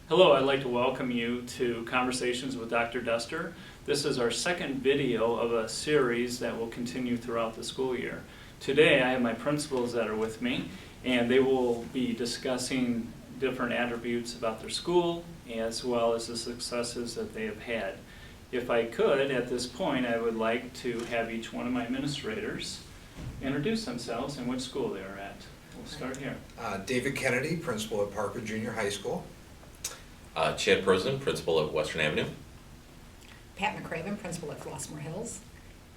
Hello, I'd like to welcome you to Conversations with Dr. Doster. This is our second video of a series that will continue throughout the school year. Today I have my principals that are with me, and they will be discussing different attributes about their school as well as the successes that they have had. If I could, at this point, I would like to have each one of my administrators introduce themselves and which school they are at. We'll start here. David Kennedy, principal at Parker Junior High School. Chad Persin, principal at Western Avenue. Pat McCraven, principal at Flossmoor Hills.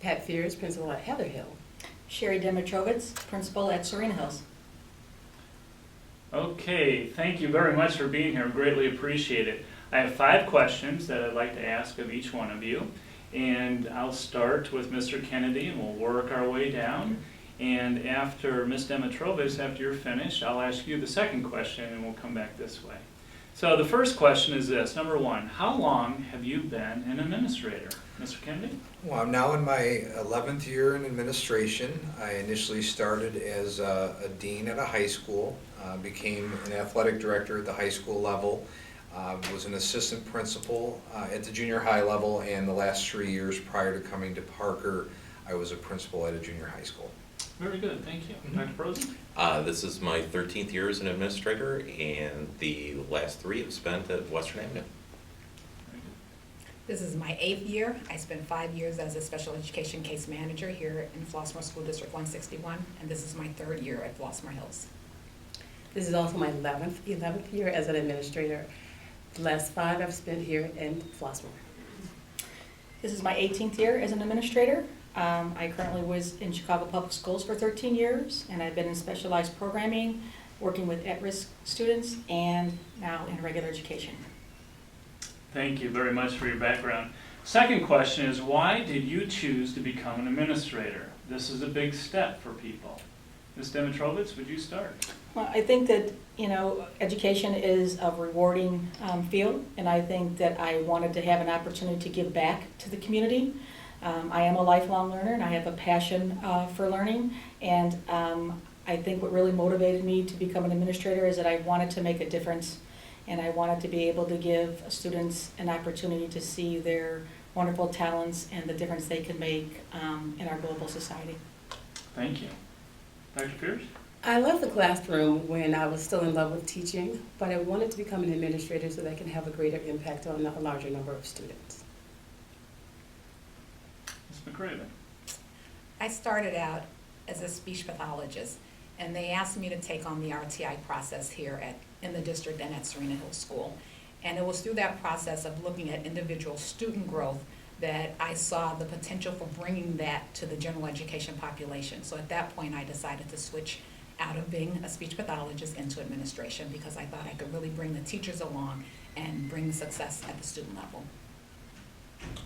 Pat Fears, principal at Heather Hill. Sherry Dimitrovitz, principal at Serena Hills. Okay, thank you very much for being here. Greatly appreciate it. I have 5 questions that I'd like to ask of each one of you. And I'll start with Mr. Kennedy and we'll work our way down. And after Ms. Dimitrovitz, after you're finished, I'll ask you the second question and we'll come back this way. So the first question is this. Number 1, how long have you been an administrator? Mr. Kennedy? Well, I'm now in my 11th year in administration. I initially started as a dean at a high school, became an athletic director at the high school level, was an assistant principal at the junior high level, and the last 3 years prior to coming to Parker, I was a principal at a junior high school. Very good, thank you. Dr. Persin? This is my 13th year as an administrator, and the last 3 have spent at Western Avenue. Very good. This is my 8th year. I spent 5 years as a special education case manager here in Flossmoor School District 161, and this is my 3rd year at Flossmoor Hills. This is also my 11th year as an administrator. The last 5 I've spent here in Flossmoor. This is my 18th year as an administrator. I currently was in Chicago Public Schools for 13 years, and I've been in specialized programming, working with at-risk students, and now in regular education. Thank you very much for your background. Second question is, why did you choose to become an administrator? This is a big step for people. Ms. Dimitrovitz, would you start? Well, I think that, education is a rewarding field, and I think that I wanted to have an opportunity to give back to the community. I am a lifelong learner, and I have a passion for learning, and I think what really motivated me to become an administrator is that I wanted to make a difference, and I wanted to be able to give students an opportunity to see their wonderful talents and the difference they can make in our global society. Thank you. Dr. Pierce? I left the classroom when I was still in love with teaching, but I wanted to become an administrator so that I can have a greater impact on a larger number of students. Ms. McCraven? I started out as a speech pathologist, and they asked me to take on the RTI process here in the district and at Serena Hills School. And it was through that process of looking at individual student growth that I saw the potential for bringing that to the general education population. So at that point, I decided to switch out of being a speech pathologist into administration because I thought I could really bring the teachers along and bring success at the student level.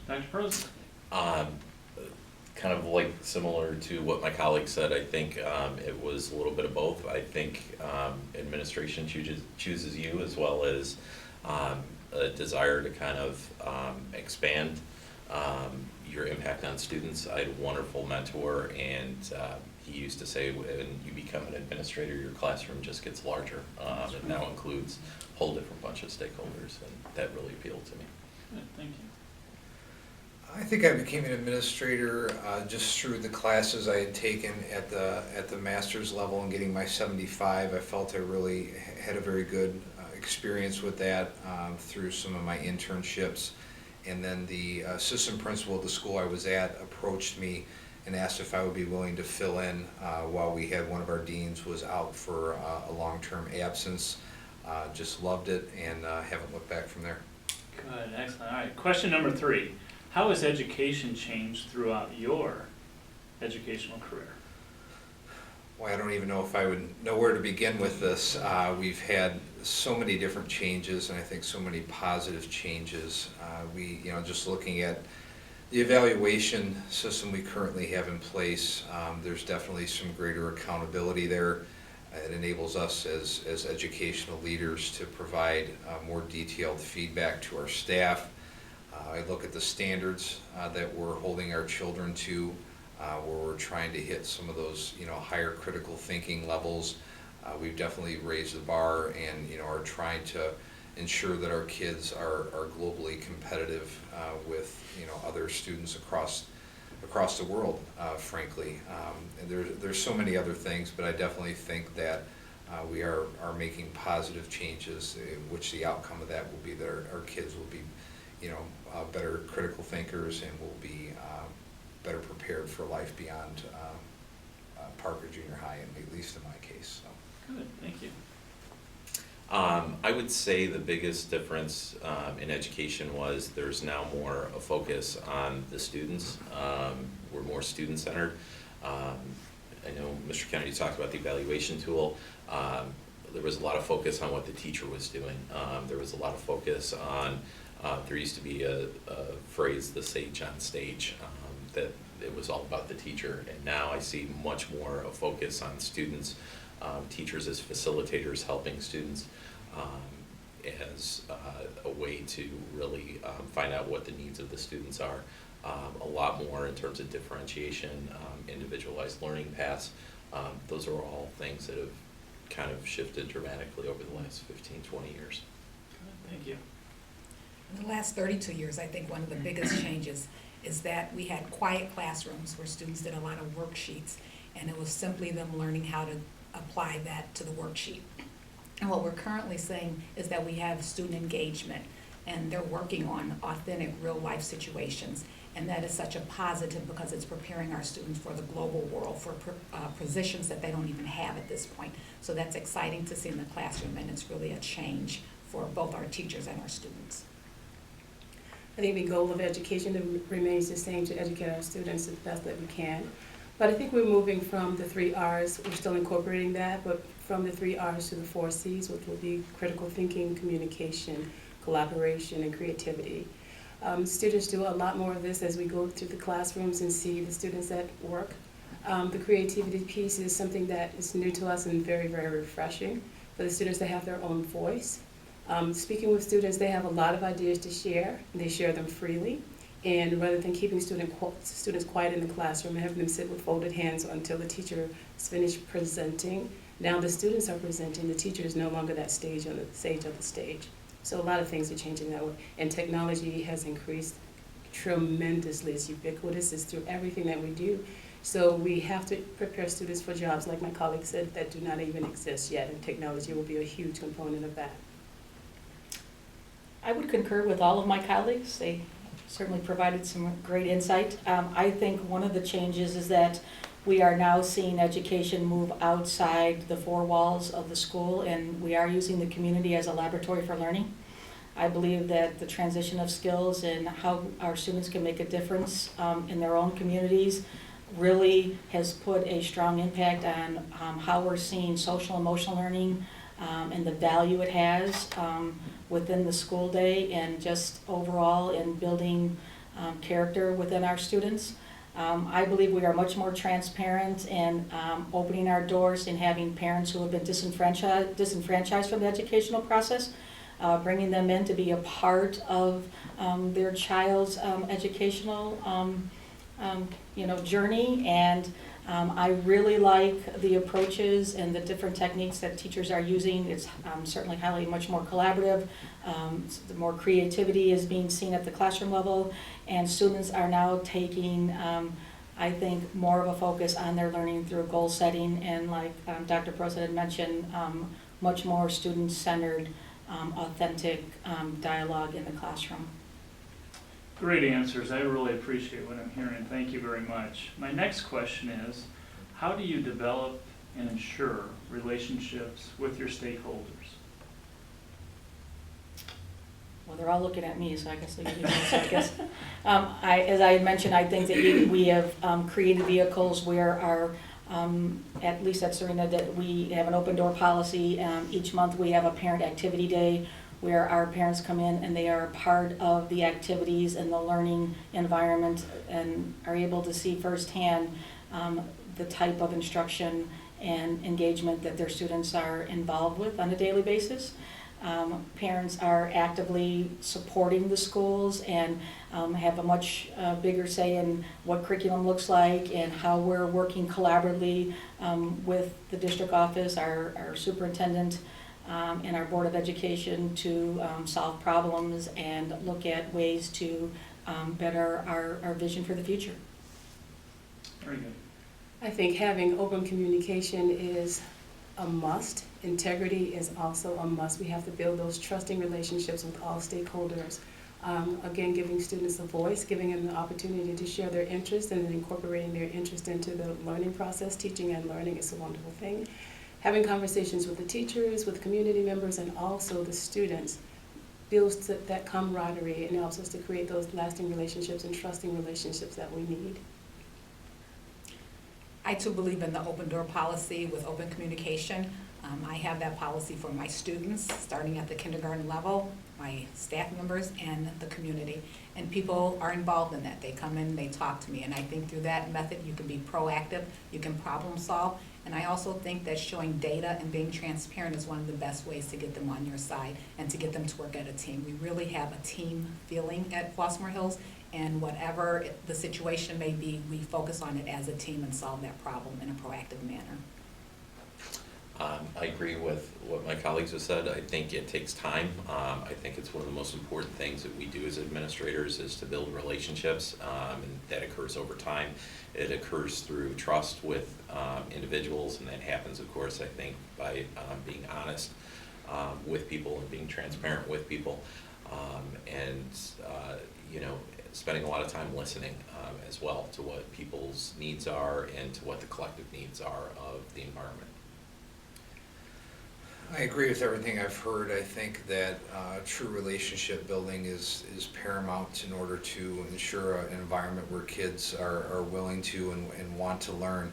Dr. Persin? Kind of like similar to what my colleague said, I think it was a little bit of both. I think administration chooses you as well as a desire to kind of expand your impact on students. I had a wonderful mentor, and he used to say, when you become an administrator, your classroom just gets larger. It now includes a whole different bunch of stakeholders, and that really appealed to me. Good, thank you. I think I became an administrator just through the classes I had taken at the master's level and getting my 75. I felt I really had a very good experience with that through some of my internships. And then the assistant principal at the school I was at approached me and asked if I would be willing to fill in while we had one of our deans was out for a long-term absence. Just loved it and haven't looked back from there. Good, excellent. All right, question number 3. How has education changed throughout your educational career? Well, I don't even know if I would know where to begin with this. We've had so many different changes, and I think so many positive changes. Just looking at the evaluation system we currently have in place, there's definitely some greater accountability there. It enables us as educational leaders to provide more detailed feedback to our staff. I look at the standards that we're holding our children to, where we're trying to hit some of those, higher critical thinking levels. We've definitely raised the bar and, are trying to ensure that our kids are globally competitive with, you know, other students across the world, frankly. And there's so many other things, but I definitely think that we are making positive changes, in which the outcome of that will be that our kids will be, you know, better critical thinkers and will be better prepared for life beyond Parker Junior High, at least in my case. So. Good, thank you. I would say the biggest difference in education was there's now more a focus on the students. We're more student-centered. I know Mr. Kennedy talked about the evaluation tool. There was a lot of focus on what the teacher was doing. There was a lot of focus on, there used to be a phrase, the sage on stage, that it was all about the teacher. And now I see much more a focus on students, teachers as facilitators helping students as a way to really find out what the needs of the students are. A lot more in terms of differentiation, individualized learning paths. Those are all things that have kind of shifted dramatically over the last 15, 20 years. Good, thank you. In the last 32 years, I think one of the biggest changes is that we had quiet classrooms where students did a lot of worksheets, and it was simply them learning how to apply that to the worksheet. And what we're currently saying is that we have student engagement, and they're working on authentic, real-life situations. And that is such a positive because it's preparing our students for the global world, for positions that they don't even have at this point. So that's exciting to see in the classroom, and it's really a change for both our teachers and our students. I think the goal of education remains the same, to educate our students as best that we can. But I think we're moving from the 3 R's, we're still incorporating that, but from the 3 R's to the 4 C's, which will be critical thinking, communication, collaboration, and creativity. Students do a lot more of this as we go through the classrooms and see the students at work. The creativity piece is something that is new to us and very, very refreshing for the students to have their own voice. Speaking with students, they have a lot of ideas to share, and they share them freely. And rather than keeping students quiet in the classroom and having them sit with folded hands until the teacher is finished presenting, now the students are presenting. The teacher is no longer that sage on the stage. So a lot of things are changing that way. And technology has increased tremendously. It's ubiquitous. It's through everything that we do. So we have to prepare students for jobs, like my colleague said, that do not even exist yet. And technology will be a huge component of that. I would concur with all of my colleagues. They certainly provided some great insight. I think one of the changes is that we are now seeing education move outside the 4 walls of the school, and we are using the community as a laboratory for learning. I believe that the transition of skills and how our students can make a difference in their own communities really has put a strong impact on how we're seeing social emotional learning and the value it has within the school day and just overall in building character within our students. I believe we are much more transparent in opening our doors and having parents who have been disenfranchised from the educational process, bringing them in to be a part of their child's educational journey. And I really like the approaches and the different techniques that teachers are using. It's certainly much more collaborative. The more creativity is being seen at the classroom level, and students are now taking, I think, more of a focus on their learning through goal setting and, like Dr. Prost had mentioned, much more student-centered, authentic dialogue in the classroom. Great answers. I really appreciate what I'm hearing. Thank you very much. My next question is, how do you develop and ensure relationships with your stakeholders? Well, they're all looking at me, so I guess they'll give me an answer, I guess. As I had mentioned, I think that we have created vehicles where our, at least at Serena, that we have an open door policy. Each month we have a parent activity day where our parents come in and they are a part of the activities and the learning environment and are able to see firsthand the type of instruction and engagement that their students are involved with on a daily basis. Parents are actively supporting the schools and have a much bigger say in what curriculum looks like and how we're working collaboratively with the district office, our superintendent, and our Board of Education to solve problems and look at ways to better our vision for the future. Very good. I think having open communication is a must. Integrity is also a must. We have to build those trusting relationships with all stakeholders. Again, giving students a voice, giving them the opportunity to share their interests, and then incorporating their interest into the learning process. Teaching and learning is a wonderful thing. Having conversations with the teachers, with community members, and also the students builds that camaraderie and helps us to create those lasting relationships and trusting relationships that we need. I too believe in the open door policy with open communication. I have that policy for my students, starting at the kindergarten level, my staff members, and the community. And people are involved in that. They come in, they talk to me, and I think through that method you can be proactive, you can problem solve, and I also think that showing data and being transparent is one of the best ways to get them on your side and to get them to work as a team. We really have a team feeling at Flossmoor Hills, and whatever the situation may be, we focus on it as a team and solve that problem in a proactive manner. I agree with what my colleagues have said. I think it takes time. I think it's one of the most important things that we do as administrators is to build relationships, and that occurs over time. It occurs through trust with individuals, and that happens, of course, I think, by being honest with people and being transparent with people, and you know, spending a lot of time listening as well to what people's needs are and to what the collective needs are of the environment. I agree with everything I've heard. I think that true relationship building is paramount in order to ensure an environment where kids are willing to and want to learn.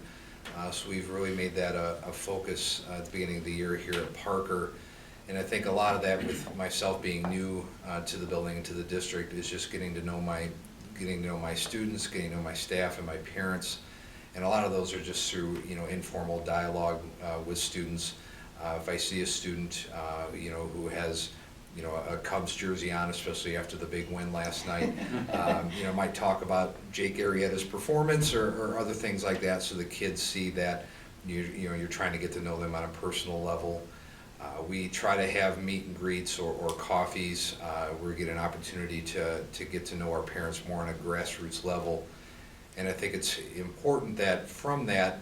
So we've really made that a focus at the beginning of the year here at Parker. And I think a lot of that, with myself being new to the building and to the district, is just getting to know my students, getting to know my staff and my parents. And a lot of those are just through, you know, informal dialogue with students. If I see a student, you know, who has, you know, a Cubs jersey on, especially after the big win last night, you know, might talk about Jake Arrieta's performance or other things like that, so the kids see that you know, you're trying to get to know them on a personal level. We try to have meet and greets or coffees where we get an opportunity to get to know our parents more on a grassroots level. And I think it's important that from that,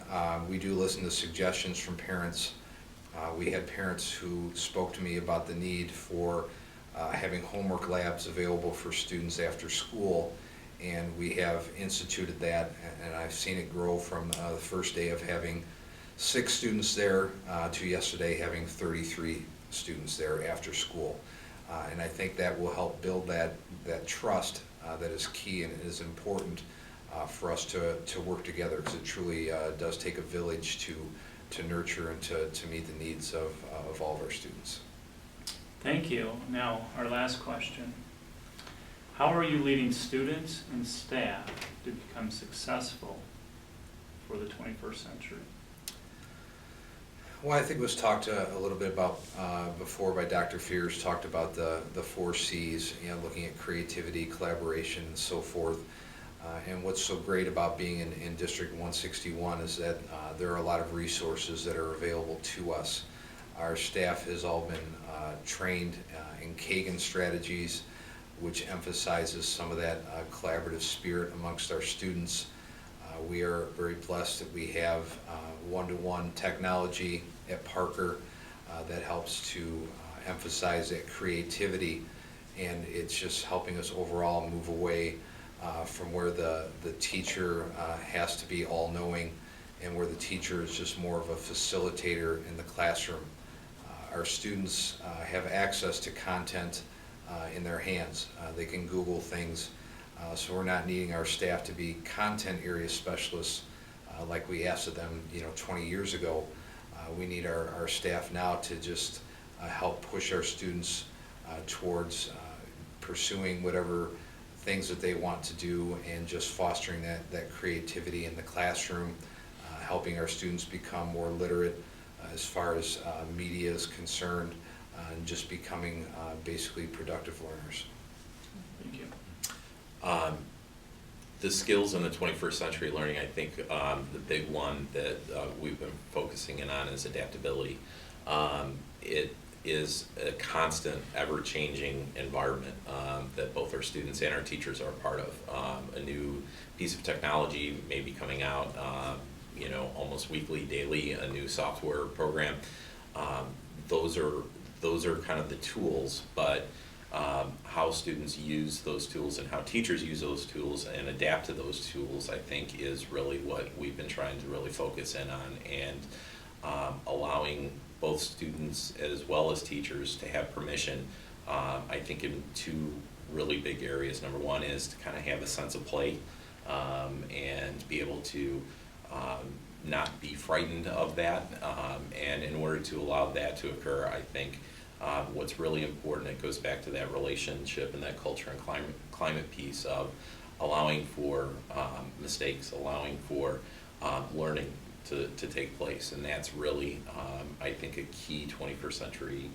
we do listen to suggestions from parents. We had parents who spoke to me about the need for having homework labs available for students after school, and we have instituted that, and I've seen it grow from the first day of having 6 students there to yesterday having 33 students there after school. And I think that will help build that trust that is key and is important for us to work together, because it truly does take a village to nurture and to meet the needs of all of our students. Thank you. Now, our last question. How are you leading students and staff to become successful for the 21st century? Well, I think it was talked a little bit about before by Dr. Fears, talked about the 4 C's, you know, looking at creativity, collaboration, and so forth. And what's so great about being in District 161 is that there are a lot of resources that are available to us. Our staff has all been trained in Kagan strategies, which emphasizes some of that collaborative spirit amongst our students. We are very blessed that we have one-to-one technology at Parker that helps to emphasize that creativity, and it's just helping us overall move away from where the teacher has to be all-knowing and where the teacher is just more of a facilitator in the classroom. Our students have access to content in their hands. They can Google things, so we're not needing our staff to be content area specialists like we asked of them, you know, 20 years ago. We need our staff now to just help push our students towards pursuing whatever things that they want to do, and just fostering that creativity in the classroom, helping our students become more literate as far as media is concerned, and just becoming basically productive learners. Thank you. The skills in the 21st century learning, I think the big one that we've been focusing in on is adaptability. is a constant, ever-changing environment that both our students and our teachers are a part of. A new piece of technology may be coming out, almost weekly, daily, a new software program. Those are kind of the tools, but how students use those tools and how teachers use those tools and adapt to those tools, I think, is really what we've been trying to really focus in on, and allowing both students as well as teachers to have permission, I think, in two really big areas. Number one is to kind of have a sense of play and be able to not be frightened of that, and in order to allow that to occur, I think what's really important, it goes back to that relationship and that culture and climate piece of allowing for mistakes, allowing for learning to take place, and that's really, I think, a key 21st century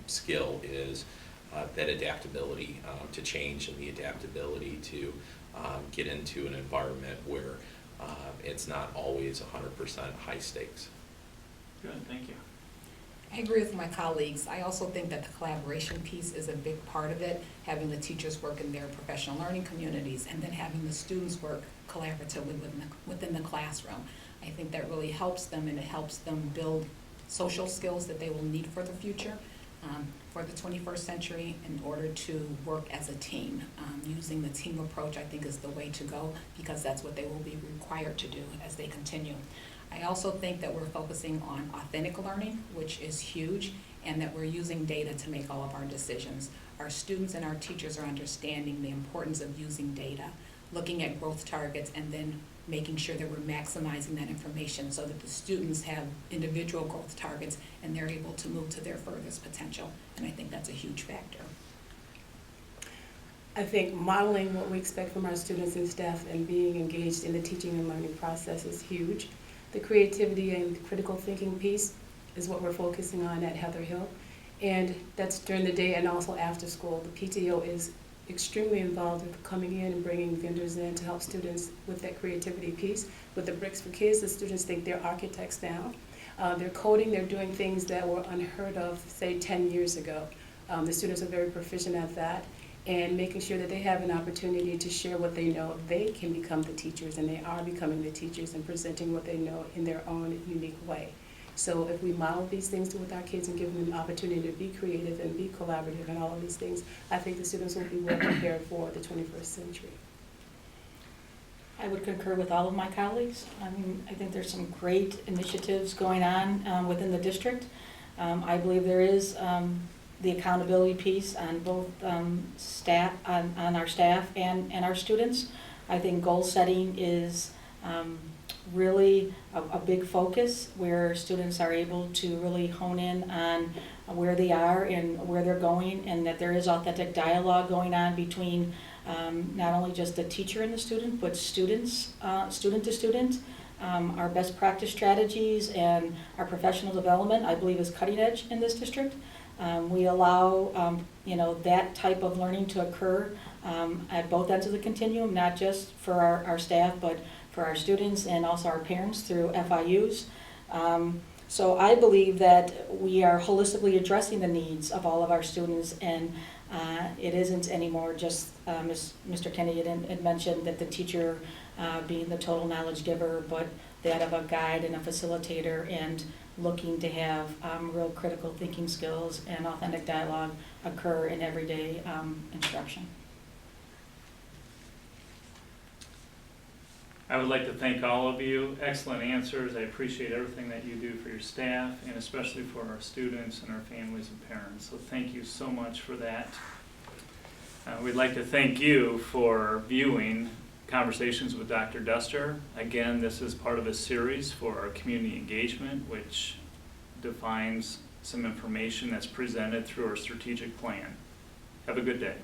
skill is that adaptability to change and the adaptability to get into an environment where it's not always 100% high stakes. Good, thank you. I agree with my colleagues. I also think that the collaboration piece is a big part of it, having the teachers work in their professional learning communities and then having the students work collaboratively within the classroom. I think that really helps them, and it helps them build social skills that they will need for the future, for the 21st century, in order to work as a team. Using the team approach, I think, is the way to go, because that's what they will be required to do as they continue. I also think that we're focusing on authentic learning, which is huge, and that we're using data to make all of our decisions. Our students and our teachers are understanding the importance of using data, looking at growth targets, and then making sure that we're maximizing that information so that the students have individual growth targets and they're able to move to their furthest potential. And I think that's a huge factor. I think modeling what we expect from our students and staff and being engaged in the teaching and learning process is huge. The creativity and critical thinking piece is what we're focusing on at Heather Hill. And that's during the day and also after school. The PTO is extremely involved with coming in and bringing vendors in to help students with that creativity piece. With the Bricks for Kids, the students think they're architects now. They're coding, they're doing things that were unheard of, say, 10 years ago. The students are very proficient at that, and making sure that they have an opportunity to share what they know. They can become the teachers, and they are becoming the teachers and presenting what they know in their own unique way. So if we model these things with our kids and give them an opportunity to be creative and be collaborative and all of these things, I think the students will be well prepared for the 21st century. I would concur with all of my colleagues. I mean, I think there's some great initiatives going on within the district. I believe there is the accountability piece on both staff, on our staff and our students. I think goal setting is really a big focus, where students are able to really hone in on where they are and where they're going, and that there is authentic dialogue going on between not only just the teacher and the student, but students, student to student. Our best practice strategies and our professional development, I believe, is cutting edge in this district. We allow that type of learning to occur at both ends of the continuum, not just for our staff, but for our students and also our parents through FIUs. So I believe that we are holistically addressing the needs of all of our students, and it isn't anymore just, as Mr. Kennedy had mentioned, that the teacher being the total knowledge giver, but that of a guide and a facilitator, and looking to have real critical thinking skills and authentic dialogue occur in everyday instruction. I would like to thank all of you. Excellent answers. I appreciate everything that you do for your staff, and especially for our students and our families and parents. So thank you so much for that. We'd like to thank you for viewing Conversations with Dr. Doster. Again, this is part of a series for our community engagement, which defines some information that's presented through our strategic plan. Have a good day.